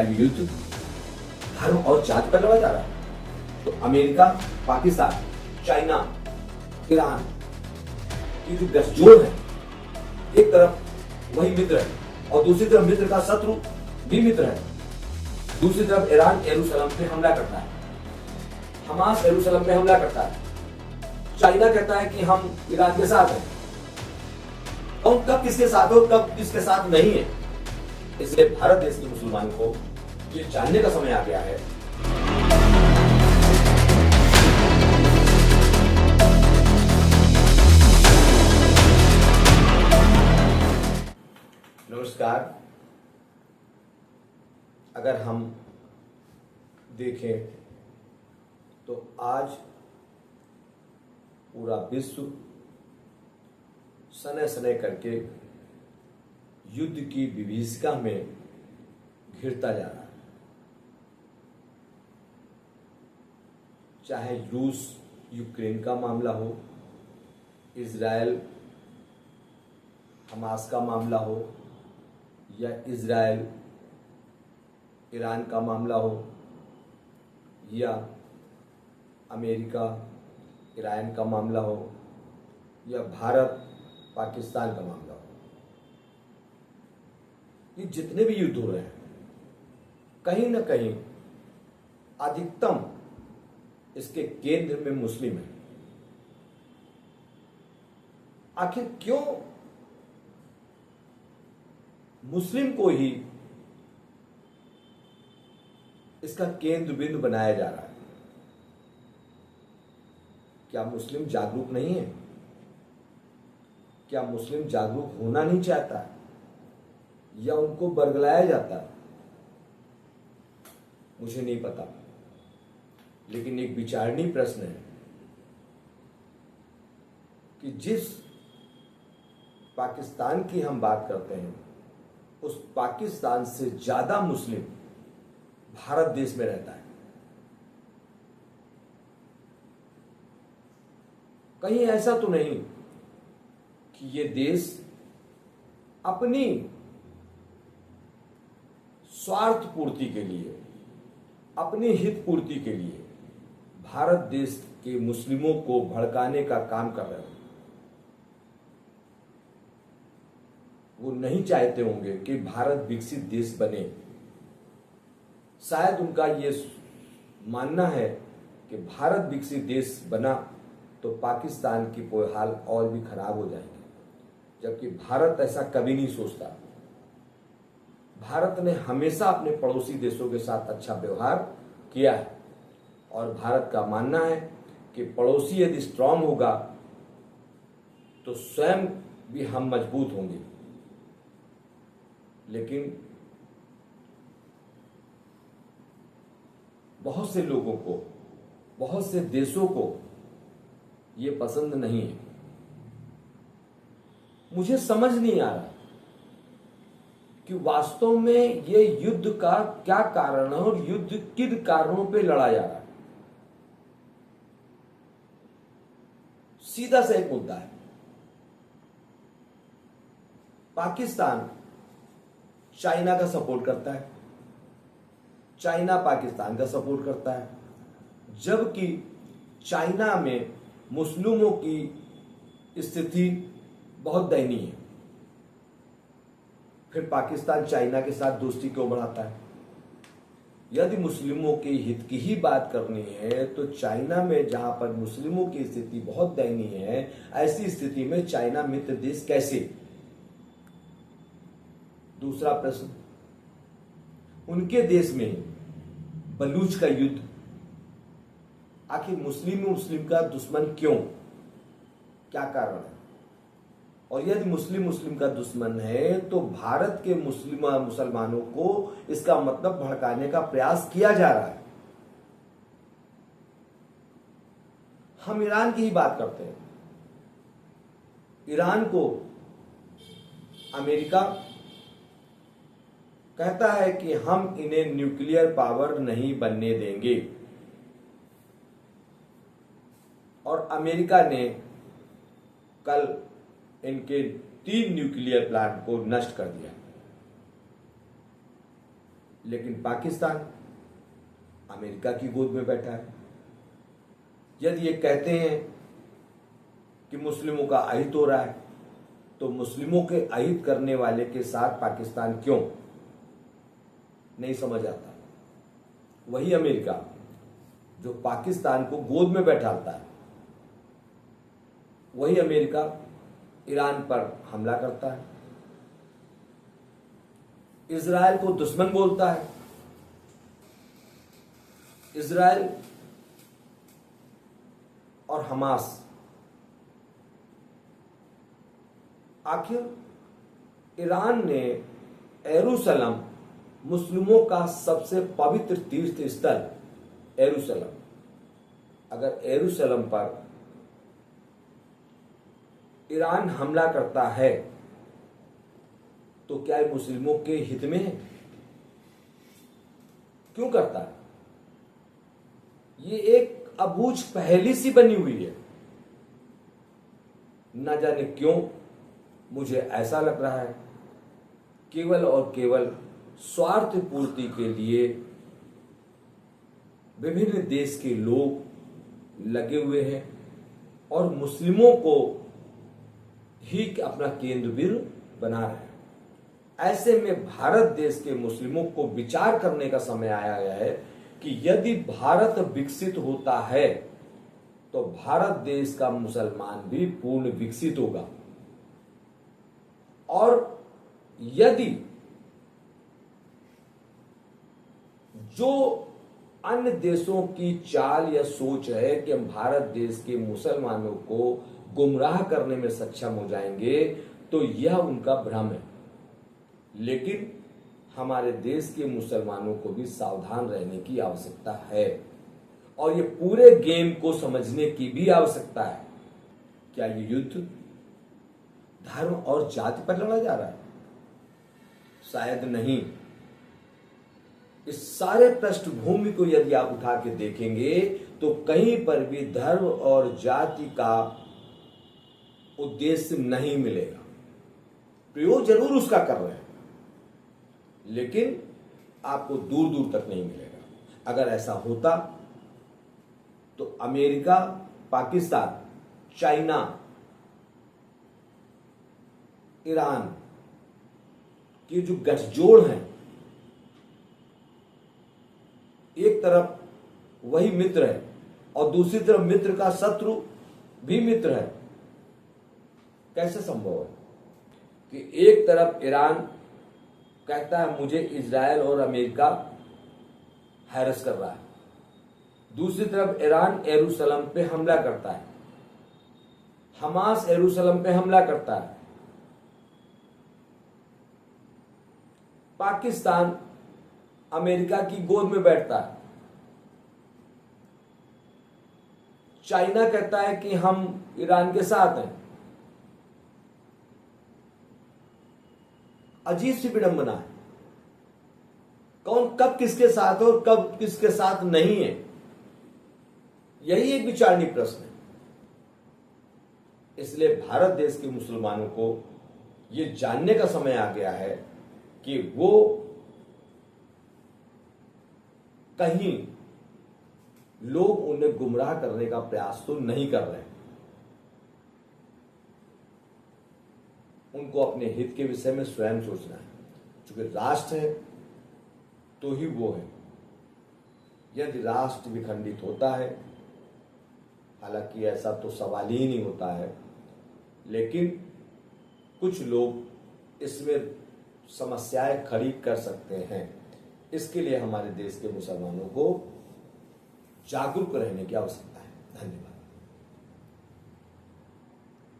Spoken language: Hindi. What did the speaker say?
युद्ध धर्म और जाति पर लड़ा जा रहा है। तो अमेरिका, पाकिस्तान, चाइना, ईरान की जो गठजोड़ है, एक तरफ वही मित्र है और दूसरी तरफ मित्र का शत्रु भी मित्र है। दूसरी तरफ ईरान यरूशलेम पे हमला करता है, हमास यरूशलेम पे हमला करता है, चाइना कहता है कि हम ईरान के साथ हैं। और कब किसके साथ हो, कब किसके साथ नहीं है, इसलिए भारत देश के मुसलमान को ये जानने का समय आ गया है। नमस्कार। अगर हम देखें तो आज पूरा विश्व सने सने करके युद्ध की विभीषिका में घिरता जा रहा है। चाहे रूस यूक्रेन का मामला हो, इजराइल हमास का मामला हो, या इजराइल ईरान का मामला हो, या अमेरिका ईरान का मामला हो, या भारत पाकिस्तान का मामला हो। ये जितने भी युद्ध हो रहे हैं, कहीं ना कहीं अधिकतम इसके केंद्र में मुस्लिम है। आखिर क्यों मुस्लिम को ही इसका केंद्र बिंदु बनाया जा रहा है? क्या मुस्लिम जागरूक नहीं है? क्या मुस्लिम जागरूक होना नहीं चाहता है, या उनको बरगलाया जाता है? मुझे नहीं पता, लेकिन एक विचारणीय प्रश्न है कि जिस पाकिस्तान की हम बात करते हैं, उस पाकिस्तान से ज्यादा मुस्लिम भारत देश में रहता है। कहीं ऐसा तो नहीं कि ये देश अपनी स्वार्थ पूर्ति के लिए, अपनी हित पूर्ति के लिए भारत देश के मुस्लिमों को भड़काने का काम कर रहे हैं। वो नहीं चाहते होंगे कि भारत विकसित देश बने। शायद उनका ये मानना है कि भारत विकसित देश बना तो पाकिस्तान की हाल और भी खराब हो जाएंगे, जबकि भारत ऐसा कभी नहीं सोचता। भारत ने हमेशा अपने पड़ोसी देशों के साथ अच्छा व्यवहार किया है, और भारत का मानना है कि पड़ोसी यदि स्ट्रांग होगा तो स्वयं भी हम मजबूत होंगे। लेकिन बहुत से लोगों को, बहुत से देशों को ये पसंद नहीं है। मुझे समझ नहीं आ रहा कि वास्तव में ये युद्ध का क्या कारण है और युद्ध किन कारणों पे लड़ा जा रहा है। सीधा सा एक मुद्दा है। पाकिस्तान चाइना का सपोर्ट करता है, चाइना पाकिस्तान का सपोर्ट करता है, जबकि चाइना में मुस्लिमों की स्थिति बहुत दयनीय है। फिर पाकिस्तान चाइना के साथ दोस्ती क्यों बढ़ाता है? यदि मुस्लिमों के हित की ही बात करनी है तो चाइना में, जहां पर मुस्लिमों की स्थिति बहुत दयनीय है, ऐसी स्थिति में चाइना मित्र देश कैसे? दूसरा प्रश्न, उनके देश में बलूच का युद्ध, आखिर मुस्लिम का दुश्मन क्यों? क्या कारण है? और यदि मुस्लिम का दुश्मन है तो भारत के मुसलमानों को इसका मतलब भड़काने का प्रयास किया जा रहा है। हम ईरान की ही बात करते हैं। ईरान को अमेरिका कहता है कि हम इन्हें न्यूक्लियर पावर नहीं बनने देंगे, और अमेरिका ने कल इनके 3 न्यूक्लियर प्लांट को नष्ट कर दिया। लेकिन पाकिस्तान अमेरिका की गोद में बैठा है। यदि ये कहते हैं कि मुस्लिमों का अहित हो रहा है, तो मुस्लिमों के अहित करने वाले के साथ पाकिस्तान क्यों, नहीं समझ आता। वही अमेरिका जो पाकिस्तान को गोद में बैठाता है, वही अमेरिका ईरान पर हमला करता है, इजराइल को दुश्मन बोलता है। इजराइल और हमास, आखिर ईरान ने यरूशलेम, मुस्लिमों का सबसे पवित्र तीर्थ स्थल यरूशलेम, अगर यरूशलेम पर ईरान हमला करता है तो क्या ये मुस्लिमों के हित में है? क्यों करता है? ये एक अबूझ पहेली सी बनी हुई है। न जाने क्यों मुझे ऐसा लग रहा है केवल और केवल स्वार्थ पूर्ति के लिए विभिन्न देश के लोग लगे हुए हैं और मुस्लिमों को ही अपना केंद्र बिंदु बना रहे हैं। ऐसे में भारत देश के मुस्लिमों को विचार करने का समय आया गया है कि यदि भारत विकसित होता है तो भारत देश का मुसलमान भी पूर्ण विकसित होगा, और यदि जो अन्य देशों की चाल या सोच है कि हम भारत देश के मुसलमानों को गुमराह करने में सक्षम हो जाएंगे, तो यह उनका भ्रम है। लेकिन हमारे देश के मुसलमानों को भी सावधान रहने की आवश्यकता है और ये पूरे गेम को समझने की भी आवश्यकता है। क्या ये युद्ध धर्म और जाति पर लड़ा जा रहा है? शायद नहीं। इस सारे पृष्ठभूमि को यदि आप उठा के देखेंगे तो कहीं पर भी धर्म और जाति का उद्देश्य नहीं मिलेगा। प्रयोग जरूर उसका कर रहे हैं, लेकिन आपको दूर दूर तक नहीं मिलेगा। अगर ऐसा होता तो अमेरिका, पाकिस्तान, चाइना, ईरान की जो गठजोड़ है, एक तरफ वही मित्र है और दूसरी तरफ मित्र का शत्रु भी मित्र है। कैसे संभव है कि एक तरफ ईरान कहता है मुझे इजराइल और अमेरिका हैरस कर रहा है, दूसरी तरफ ईरान यरूशलेम पे हमला करता है, हमास यरूशलेम पे हमला करता है, पाकिस्तान अमेरिका की गोद में बैठता है, चाइना कहता है कि हम ईरान के साथ हैं। अजीब सी विडंबना है। कौन कब किसके साथ है और कब किसके साथ नहीं है, यही एक विचारणीय प्रश्न है। इसलिए भारत देश के मुसलमानों को यह जानने का समय आ गया है कि वो कहीं लोग उन्हें गुमराह करने का प्रयास तो नहीं कर रहे हैं। उनको अपने हित के विषय में स्वयं सोचना है। क्योंकि राष्ट्र है तो ही वो है। यदि राष्ट्र विखंडित होता है, हालांकि ऐसा तो सवाल ही नहीं होता है, लेकिन कुछ लोग इसमें समस्याएं खड़ी कर सकते हैं। इसके लिए हमारे देश के मुसलमानों को जागरूक रहने की आवश्यकता है। धन्यवाद।